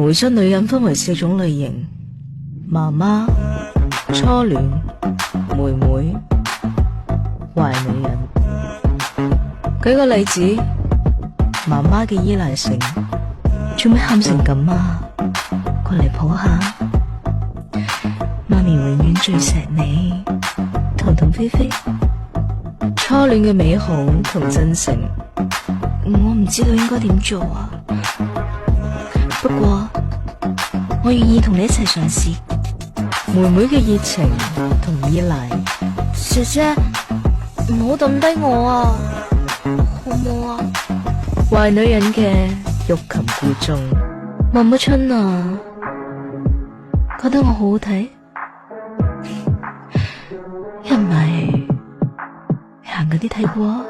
會將女人分為4種類型：媽媽、初戀、妹妹、壞女人。舉個例子，媽媽嘅依賴性，做咩喊成咁啊？過嚟抱下，媽咪永遠最錫你，痛痛飛飛。初戀嘅美好同真誠，我唔知道應該點做啊。不過我願意同你一齊嘗試。妹妹嘅熱情同依賴，姐姐唔好抌低我啊，好唔好啊？壞女人嘅欲擒故縱，望乜春啊？覺得我好好睇？一唔係行嗰啲睇過。